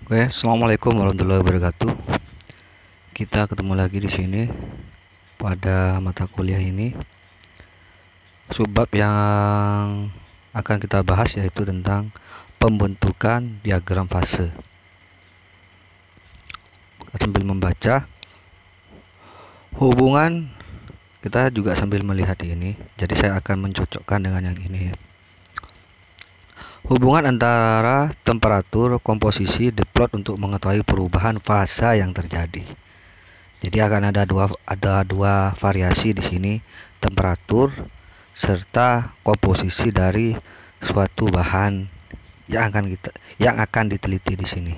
Oke, assalamualaikum warahmatullahi wabarakatuh. Kita ketemu lagi di sini pada mata kuliah ini. Subbab yang akan kita bahas yaitu tentang pembentukan diagram fase. Sambil membaca hubungan, kita juga sambil melihat ini. Jadi saya akan mencocokkan dengan yang ini. Hubungan antara temperatur, komposisi, diplot untuk mengetahui perubahan fase yang terjadi. Jadi akan ada dua variasi di sini, temperatur serta komposisi dari suatu bahan yang akan diteliti di sini.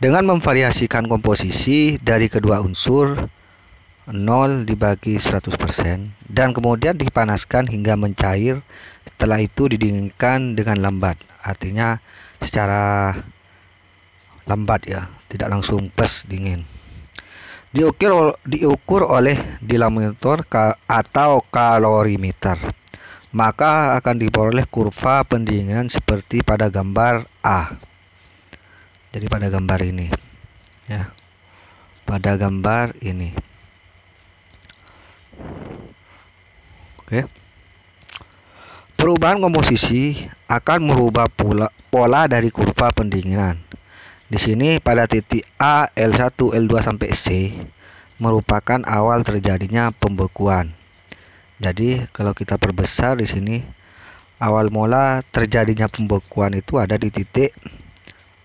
Dengan memvariasikan komposisi dari kedua unsur 0 dibagi 100% dan kemudian dipanaskan hingga mencair. Setelah itu didinginkan dengan lambat, artinya secara lambat ya, tidak langsung pas dingin. Diukur oleh dilaminator atau kalorimeter, maka akan diperoleh kurva pendinginan seperti pada gambar A. Jadi pada gambar ini ya, pada gambar ini. Oke. Perubahan komposisi akan merubah pola dari kurva pendinginan. Di sini pada titik A, L1, L2 sampai C merupakan awal terjadinya pembekuan. Jadi kalau kita perbesar di sini, awal mula terjadinya pembekuan itu ada di titik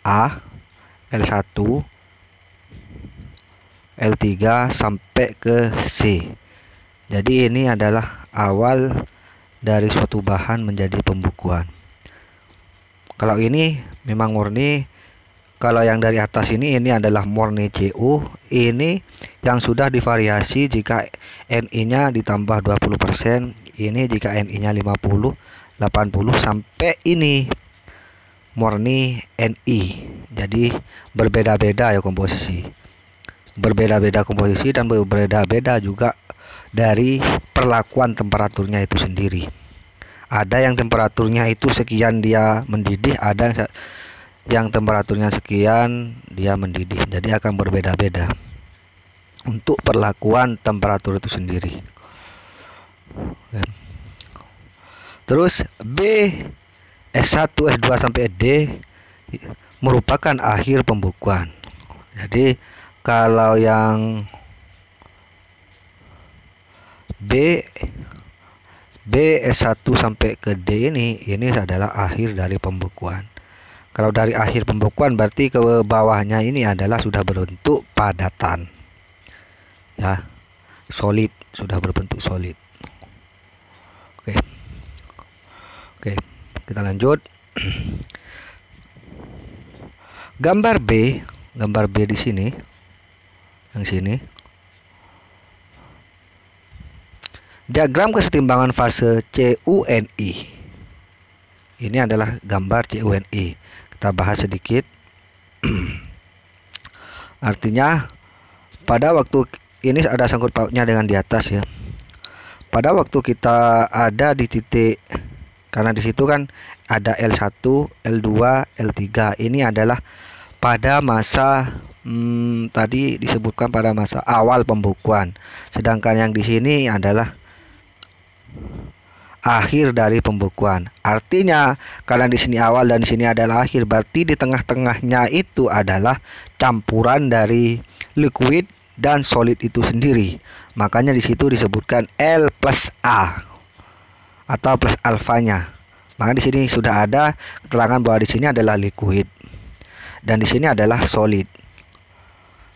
A, L1, L3 sampai ke C. Jadi ini adalah awal dari suatu bahan menjadi pembekuan. Kalau ini memang murni, kalau yang dari atas ini adalah murni CU. Ini yang sudah divariasi jika Ni-nya ditambah 20%, ini jika Ni-nya 50, 80 sampai ini murni Ni. Jadi berbeda-beda ya komposisi. Berbeda-beda komposisi dan berbeda-beda juga dari perlakuan temperaturnya itu sendiri. Ada yang temperaturnya itu sekian dia mendidih, ada yang temperaturnya sekian dia mendidih. Jadi akan berbeda-beda untuk perlakuan temperatur itu sendiri. Terus B, S1, S2 sampai D merupakan akhir pembekuan. Jadi kalau yang B S1 sampai ke D ini adalah akhir dari pembekuan. Kalau dari akhir pembekuan berarti ke bawahnya ini adalah sudah berbentuk padatan. Ya, solid, sudah berbentuk solid. Oke. Oke, kita lanjut. Gambar B di sini. Yang sini. Diagram kesetimbangan fase CuNi. Ini adalah gambar CuNi. Kita bahas sedikit. Artinya pada waktu ini ada sangkut pautnya dengan di atas ya. Pada waktu kita ada di titik, karena di situ kan ada L1, L2, L3. Ini adalah pada masa tadi disebutkan pada masa awal pembekuan. Sedangkan yang di sini adalah akhir dari pembekuan. Artinya karena di sini awal dan di sini adalah akhir, berarti di tengah-tengahnya itu adalah campuran dari liquid dan solid itu sendiri. Makanya di situ disebutkan L plus A atau plus alfanya. Maka di sini sudah ada keterangan bahwa di sini adalah liquid dan di sini adalah solid.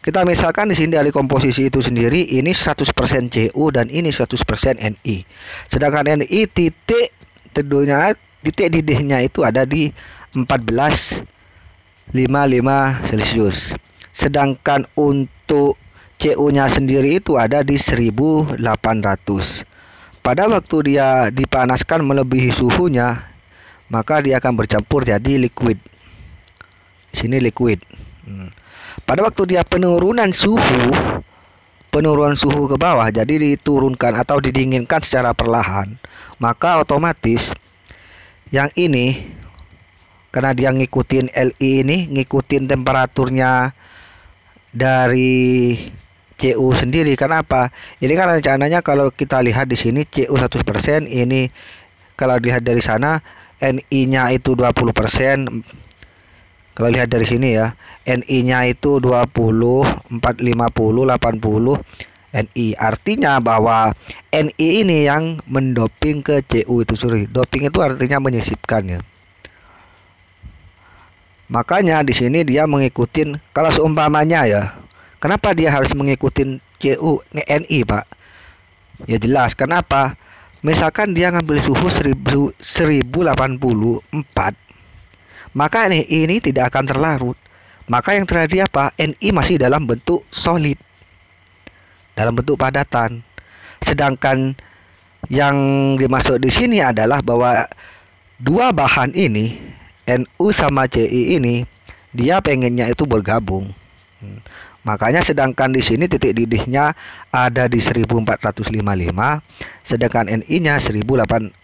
Kita misalkan di sini dari komposisi itu sendiri ini 100% Cu dan ini 100% Ni. Sedangkan Ni titik teduhnya, titik didihnya itu ada di 14,55 Celcius. Sedangkan untuk Cu-nya sendiri itu ada di 1800. Pada waktu dia dipanaskan melebihi suhunya, maka dia akan bercampur jadi liquid. Di sini liquid. Pada waktu dia penurunan suhu ke bawah, jadi diturunkan atau didinginkan secara perlahan, maka otomatis yang ini karena dia ngikutin Li ini, ngikutin temperaturnya dari Cu sendiri. Kenapa? Ini kan rencananya kalau kita lihat di sini Cu 100%, ini kalau dilihat dari sana Ni-nya itu 20%. Kalau lihat dari sini ya, Ni-nya itu 20, 4, 50, 80 Ni. Artinya bahwa Ni ini yang mendoping ke Cu itu sendiri. Doping itu artinya menyisipkan ya. Makanya di sini dia mengikutin, kalau seumpamanya ya, kenapa dia harus mengikutin Cu Ni, Pak? Ya jelas, kenapa? Misalkan dia ngambil suhu 1084, maka Ni ini tidak akan terlarut. Maka yang terjadi apa? Ni masih dalam bentuk solid, dalam bentuk padatan. Sedangkan yang dimaksud di sini adalah bahwa dua bahan ini, Nu sama Ci ini, dia pengennya itu bergabung. Makanya sedangkan di sini titik didihnya ada di 1455, sedangkan Ni-nya 1084.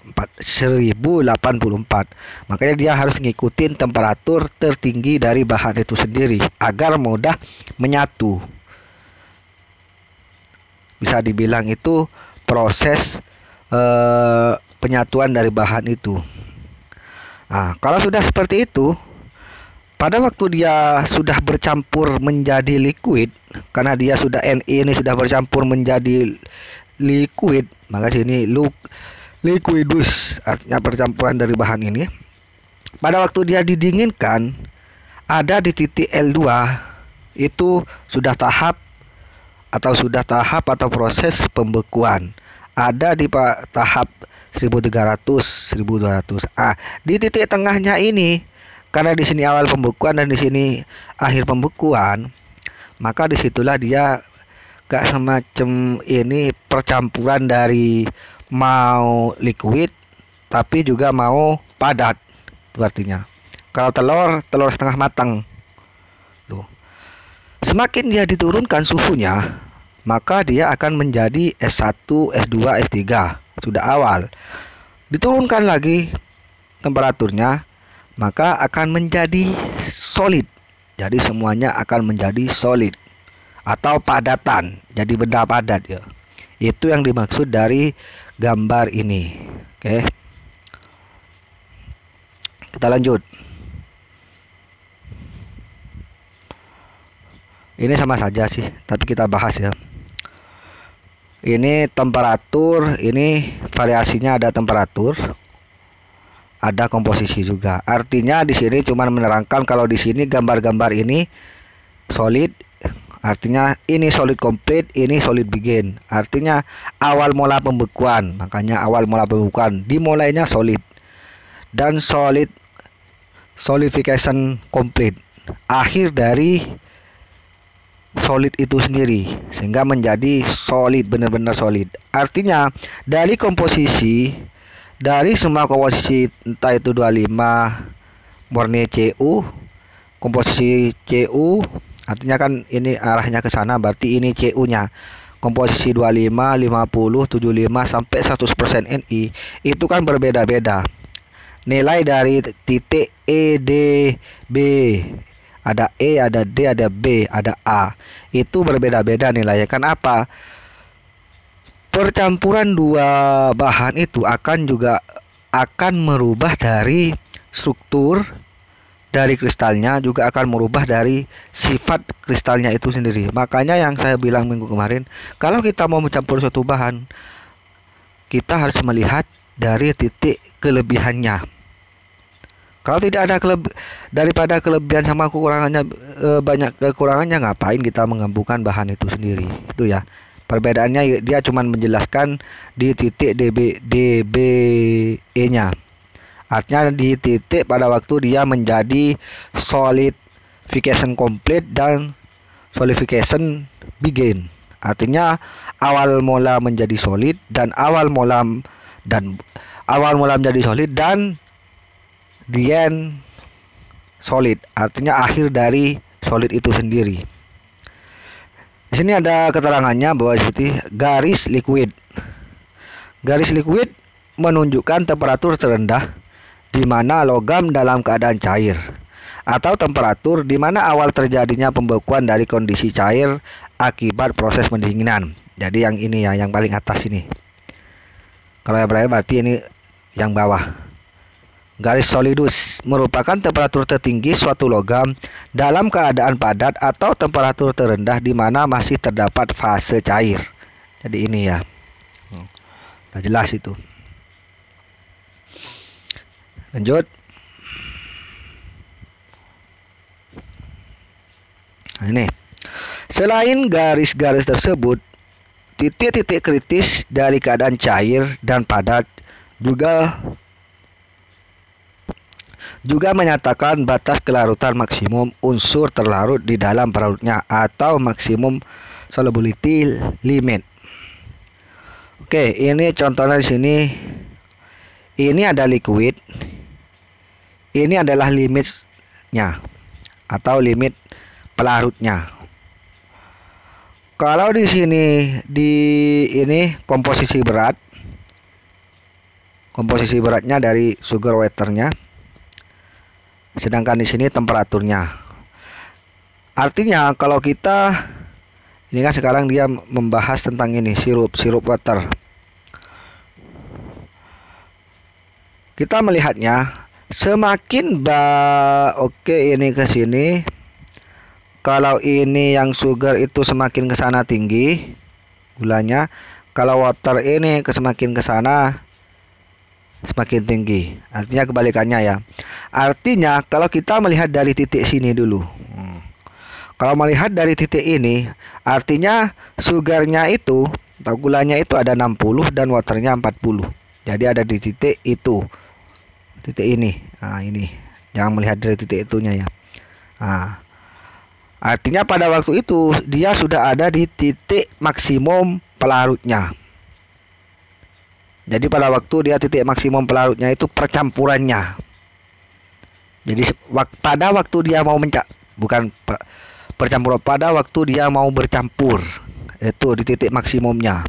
Makanya dia harus ngikutin temperatur tertinggi dari bahan itu sendiri agar mudah menyatu. Bisa dibilang itu proses penyatuan dari bahan itu. Nah, kalau sudah seperti itu, pada waktu dia sudah bercampur menjadi liquid, karena dia sudah Ni ini sudah bercampur menjadi liquid, maka sini liquidus artinya percampuran dari bahan ini. Pada waktu dia didinginkan, ada di titik L2 itu sudah tahap atau proses pembekuan. Ada di tahap 1300, 1200. Di titik tengahnya ini, karena di sini awal pembekuan dan di sini akhir pembekuan, maka disitulah dia gak semacam ini percampuran dari mau liquid tapi juga mau padat. Itu artinya kalau telur setengah matang tuh, semakin dia diturunkan suhunya, maka dia akan menjadi S1, S2, S3. Sudah awal diturunkan lagi temperaturnya, maka akan menjadi solid. Jadi semuanya akan menjadi solid atau padatan, jadi benda padat ya. Itu yang dimaksud dari gambar ini. Oke. Kita lanjut. Ini sama saja sih, tapi kita bahas ya. Ini temperatur, ini variasinya ada temperatur, ada komposisi juga. Artinya di sini cuma menerangkan kalau di sini gambar-gambar ini solid, artinya ini solid complete, ini solid begin. Artinya awal mula pembekuan, makanya awal mula pembekuan dimulainya solid, dan solidification complete, akhir dari solid itu sendiri sehingga menjadi solid, benar-benar solid. Artinya dari komposisi, dari semua komposisi entah itu 25 murni Cu, komposisi Cu artinya kan ini arahnya ke sana, berarti ini Cu nya komposisi 25, 50, 75 sampai 100% Ni itu kan berbeda-beda. Nilai dari titik E, D, B, ada E, ada D, ada B, ada A, itu berbeda-beda nilainya. Kan apa? Percampuran dua bahan itu akan merubah dari struktur dari kristalnya, juga akan merubah dari sifat kristalnya itu sendiri. Makanya yang saya bilang minggu kemarin, kalau kita mau mencampur suatu bahan, kita harus melihat dari titik kelebihannya. Kalau tidak ada daripada kelebihan sama kekurangannya, banyak kekurangannya, ngapain kita menggabungkan bahan itu sendiri? Itu ya. Perbedaannya dia cuma menjelaskan di titik DBE-nya. Artinya di titik pada waktu dia menjadi solidification complete dan solidification begin. Artinya awal mula menjadi solid dan awal mula menjadi solid dan the end solid, artinya akhir dari solid itu sendiri. Di sini ada keterangannya bahwa di garis liquid menunjukkan temperatur terendah di mana logam dalam keadaan cair, atau temperatur di mana awal terjadinya pembekuan dari kondisi cair akibat proses pendinginan. Jadi yang ini ya, yang paling atas ini. Kalau yang berakhir berarti ini yang bawah. Garis solidus merupakan temperatur tertinggi suatu logam dalam keadaan padat atau temperatur terendah di mana masih terdapat fase cair. Jadi ini ya. Nah, jelas itu. Lanjut. Nah, ini. Selain garis-garis tersebut, titik-titik kritis dari keadaan cair dan padat juga menyatakan batas kelarutan maksimum unsur terlarut di dalam pelarutnya atau maksimum solubility limit. Oke, ini contohnya di sini. Ini ada liquid. Ini adalah limitnya atau limit pelarutnya. Kalau di sini ini komposisi berat. Komposisi beratnya dari sugar waternya. Sedangkan di sini temperaturnya. Artinya kalau kita ini kan sekarang dia membahas tentang ini sirup water. Kita melihatnya semakin oke ini ke sini. Kalau ini yang sugar itu semakin ke sana tinggi gulanya. Kalau water ini semakin ke sana semakin tinggi. Artinya kebalikannya ya. Artinya kalau kita melihat dari titik sini dulu. Kalau melihat dari titik ini, artinya sugarnya itu atau gulanya itu ada 60 dan waternya 40. Jadi ada di titik itu. Titik ini. Nah, ini. Jangan melihat dari titik itunya ya. Nah, artinya pada waktu itu dia sudah ada di titik maksimum pelarutnya. Jadi pada waktu dia titik maksimum pelarutnya itu percampurannya. Jadi pada waktu dia mau percampuran, pada waktu dia mau bercampur itu di titik maksimumnya.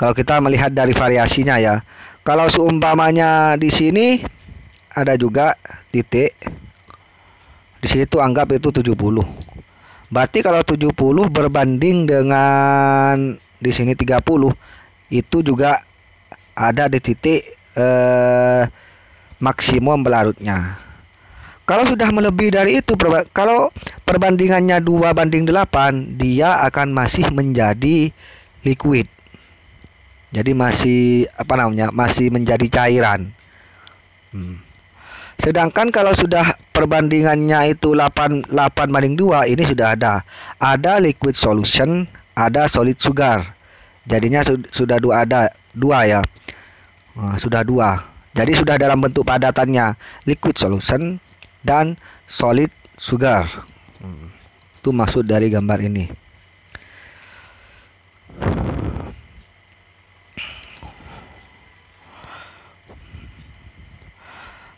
Kalau kita melihat dari variasinya ya. Kalau seumpamanya di sini ada juga titik. Di sini tuh anggap itu 70. Berarti kalau 70 berbanding dengan di sini 30, itu juga ada di titik maksimum pelarutnya. Kalau sudah melebihi dari itu, kalau perbandingannya 2:8, dia akan masih menjadi liquid. Jadi masih masih menjadi cairan. Sedangkan kalau sudah perbandingannya itu 8:2, ini sudah ada liquid solution, ada solid sugar. Jadinya sudah ada dua ya. Sudah dua. Jadi sudah dalam bentuk padatannya liquid solution dan solid sugar. Itu maksud dari gambar ini.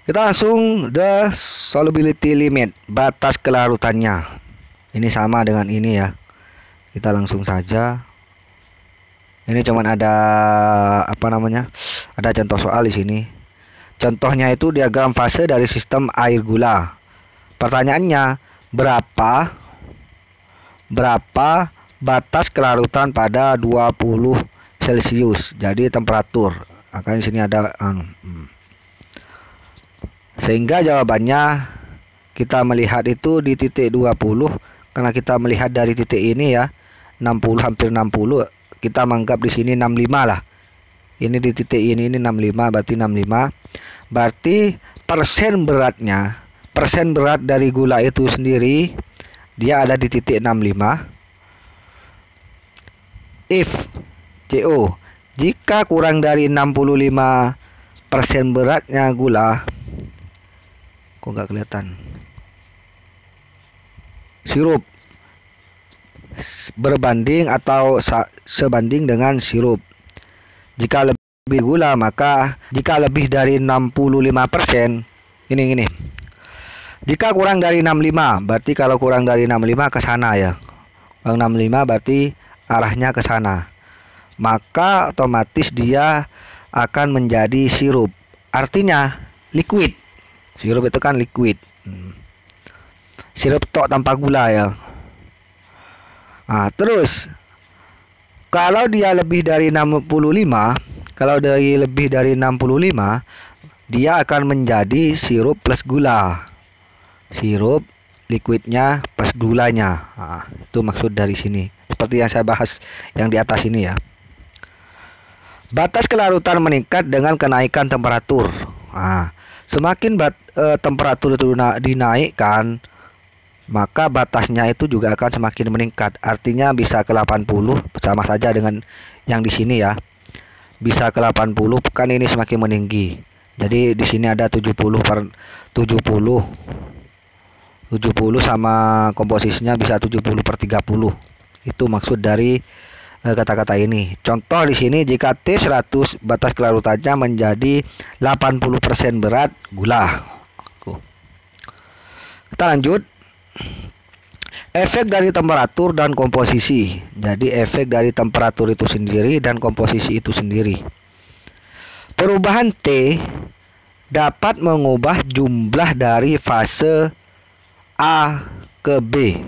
Kita langsung the solubility limit, batas kelarutannya. Ini sama dengan ini ya. Kita langsung saja. Ini cuman ada ada contoh soal di sini. Contohnya itu diagram fase dari sistem air gula. Pertanyaannya, berapa batas kelarutan pada 20 Celcius. Jadi temperatur. Akan di sini ada Sehingga jawabannya kita melihat itu di titik 20. Karena kita melihat dari titik ini ya, 60 hampir 60. Kita menganggap di sini 65 lah. Ini di titik ini 65, berarti 65. Berarti persen berat dari gula itu sendiri dia ada di titik 65. If CO jika kurang dari 65% beratnya gula, kok nggak kelihatan, sirup berbanding atau sebanding dengan sirup. Jika lebih gula, maka jika lebih dari 65%, ini. Jika kurang dari 65, berarti kalau kurang dari 65 ke sana ya. Kalau 65 berarti arahnya ke sana. Maka otomatis dia akan menjadi sirup artinya liquid. Sirup itu kan liquid. Sirup tok tanpa gula ya. Nah, terus kalau dia lebih dari 65, dia akan menjadi sirup plus gula. Sirup liquidnya plus gulanya. Nah, itu maksud dari sini. Seperti yang saya bahas yang di atas ini ya. Batas kelarutan meningkat dengan kenaikan temperatur. Nah, semakin temperatur itu dinaikkan, maka batasnya itu juga akan semakin meningkat. Artinya bisa ke 80, sama saja dengan yang di sini ya. Bisa ke 80, kan ini semakin meninggi. Jadi di sini ada 70 sama komposisinya bisa 70/30. Itu maksud dari kata-kata ini. Contoh di sini, jika T100 batas kelarutannya menjadi 80% berat gula. Kita lanjut. Efek dari temperatur dan komposisi. Jadi efek dari temperatur itu sendiri dan komposisi itu sendiri. Perubahan T dapat mengubah jumlah dari fase A ke B.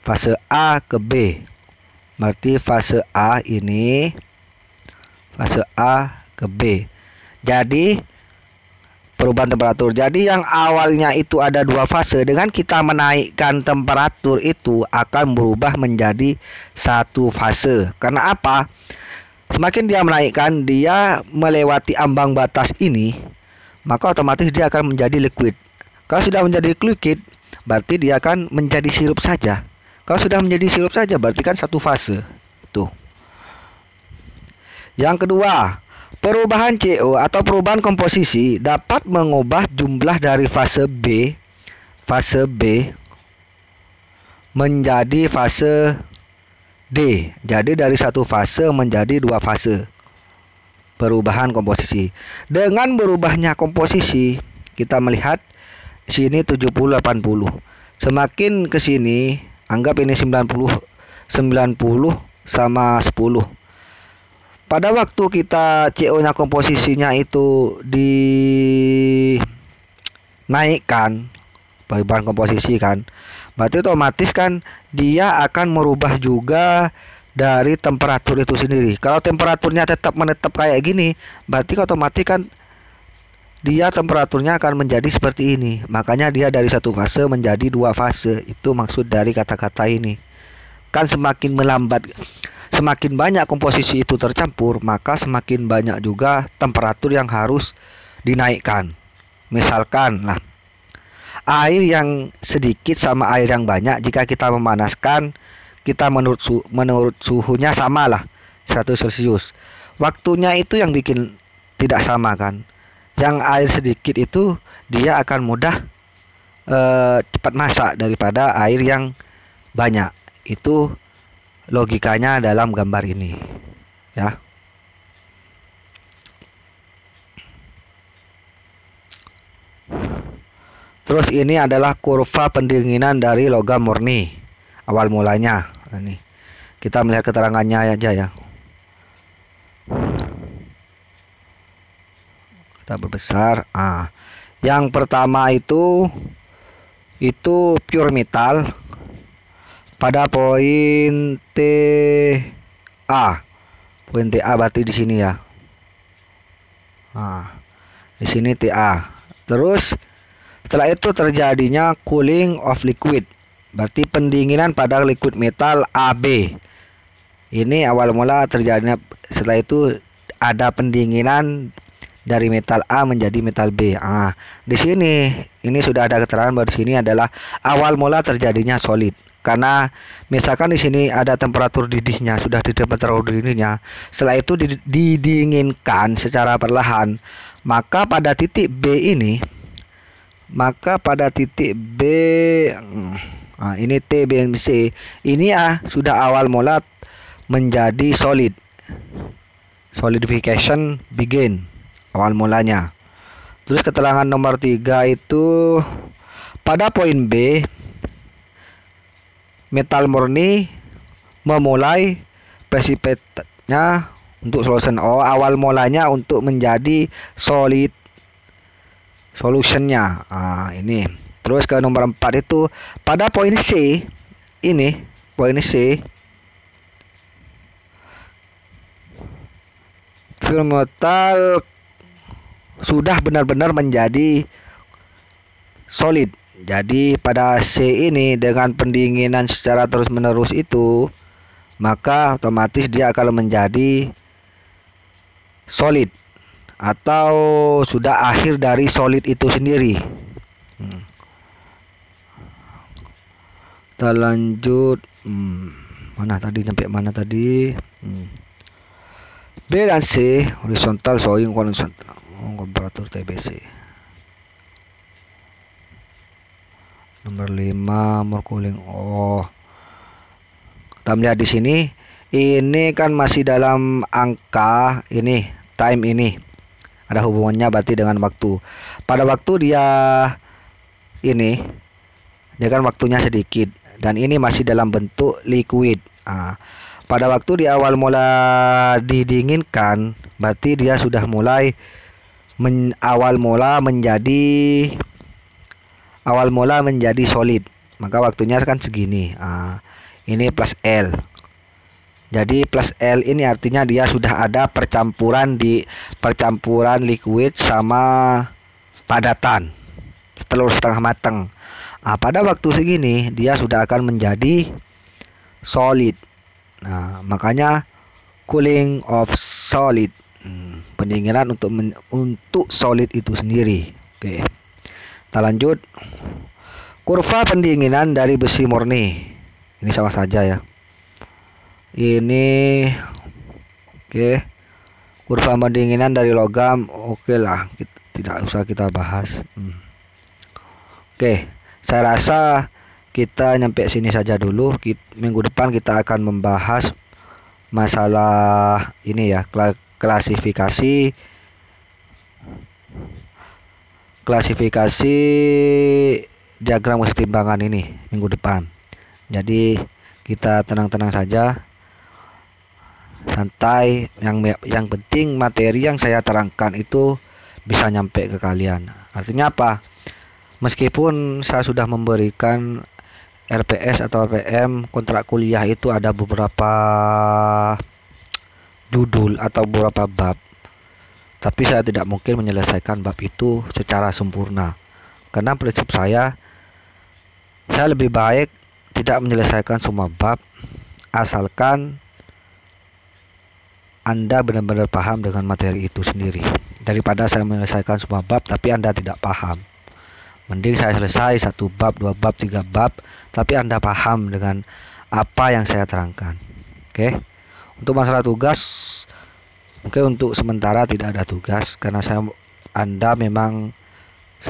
Fase A ke B. Berarti fase A ini fase A ke B. Jadi perubahan temperatur. Jadi yang awalnya itu ada 2 fase, dengan kita menaikkan temperatur itu akan berubah menjadi 1 fase. Karena apa? Semakin dia menaikkan, dia melewati ambang batas ini, maka otomatis dia akan menjadi liquid. Kalau sudah menjadi liquid, berarti dia akan menjadi sirup saja. Kalau sudah menjadi sirup saja, berarti kan 1 fase. Tuh. Yang kedua, perubahan CO atau perubahan komposisi dapat mengubah jumlah dari fase B menjadi fase D. Jadi dari 1 fase menjadi 2 fase. Perubahan komposisi. Dengan berubahnya komposisi, kita melihat sini 70/80. Semakin ke sini, anggap ini 90 sama 10. Pada waktu kita CO-nya komposisinya itu dinaikkan, perubahan komposisi kan, berarti otomatis kan dia akan merubah juga dari temperatur itu sendiri. Kalau temperaturnya tetap menetap kayak gini, berarti otomatis kan dia temperaturnya akan menjadi seperti ini. Makanya dia dari 1 fase menjadi 2 fase. Itu maksud dari kata-kata ini. Kan semakin melambat, semakin banyak komposisi itu tercampur, maka semakin banyak juga temperatur yang harus dinaikkan. Misalkan lah, air yang sedikit sama air yang banyak, jika kita memanaskan, kita menurut suhunya sama lah, 100 Celcius. Waktunya itu yang bikin tidak sama kan. Yang air sedikit itu dia akan mudah cepat masak daripada air yang banyak. Itu logikanya dalam gambar ini ya. Terus ini adalah kurva pendinginan dari logam murni awal mulanya. Nah, ini kita melihat keterangannya aja ya. Kita berbesar. Yang pertama itu pure metal pada poin TA. Poin TA berarti di sini ya. Di sini TA. Terus setelah itu terjadinya cooling of liquid. Berarti pendinginan pada liquid metal AB. Ini awal mula terjadinya, setelah itu ada pendinginan dari metal A menjadi metal B. Di sini ini sudah ada keterangan bahwa di sini adalah awal mula terjadinya solid. Karena misalkan di sini ada temperatur didihnya, sudah di temperatur didihnya, setelah itu didinginkan secara perlahan, maka pada titik B ini, ini T, B, dan C, ini sudah awal mula menjadi solid. Solidification begin, awal mulanya. Terus keterangan nomor 3 itu pada poin B, metal murni memulai precipitate-nya untuk solution. Oh, awal mulanya untuk menjadi solid solutionnya. Ini. Terus ke nomor 4 itu pada poin C. Ini poin C. Film metal sudah benar-benar menjadi solid. Jadi pada C ini dengan pendinginan secara terus-menerus itu, maka otomatis dia akan menjadi solid atau sudah akhir dari solid itu sendiri. Kita lanjut. Mana tadi, sampai mana tadi? B dan C horizontal showing horizontal komparator TBC. Nomor 5 more cooling. Oh, kita melihat di sini, ini kan masih dalam angka ini, time ini ada hubungannya berarti dengan waktu. Pada waktu dia ini, dia kan waktunya sedikit dan ini masih dalam bentuk liquid. Pada waktu di awal mula didinginkan, berarti dia sudah mulai awal mula menjadi solid. Maka waktunya kan segini. Ini plus L. Jadi plus L ini artinya dia sudah ada percampuran liquid sama padatan, telur setengah matang. Pada waktu segini dia sudah akan menjadi solid. Makanya cooling of solid, pendinginan untuk solid itu sendiri. Oke, kita lanjut. Kurva pendinginan dari besi murni ini sama saja ya. Ini oke. Kurva pendinginan dari logam, oke lah, tidak usah kita bahas. Oke, saya rasa kita nyampe sini saja dulu. Minggu depan kita akan membahas masalah ini ya, klasifikasi diagram kesetimbangan ini minggu depan. Jadi kita tenang-tenang saja, santai. Yang penting materi yang saya terangkan itu bisa nyampe ke kalian. Artinya apa? Meskipun saya sudah memberikan RPS atau RPM kontrak kuliah itu ada beberapa judul atau beberapa bab, tapi saya tidak mungkin menyelesaikan bab itu secara sempurna. Karena prinsip saya lebih baik tidak menyelesaikan semua bab, asalkan Anda benar-benar paham dengan materi itu sendiri, daripada saya menyelesaikan semua bab tapi Anda tidak paham. Mending saya selesai 1 bab, 2 bab, 3 bab, tapi Anda paham dengan apa yang saya terangkan. Oke. Untuk masalah tugas, mungkin untuk sementara tidak ada tugas, karena saya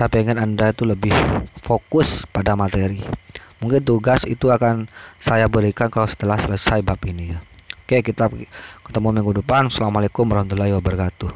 pengen Anda itu lebih fokus pada materi. Mungkin tugas itu akan saya berikan kalau setelah selesai bab ini ya. Oke, kita ketemu minggu depan. Assalamualaikum warahmatullahi wabarakatuh.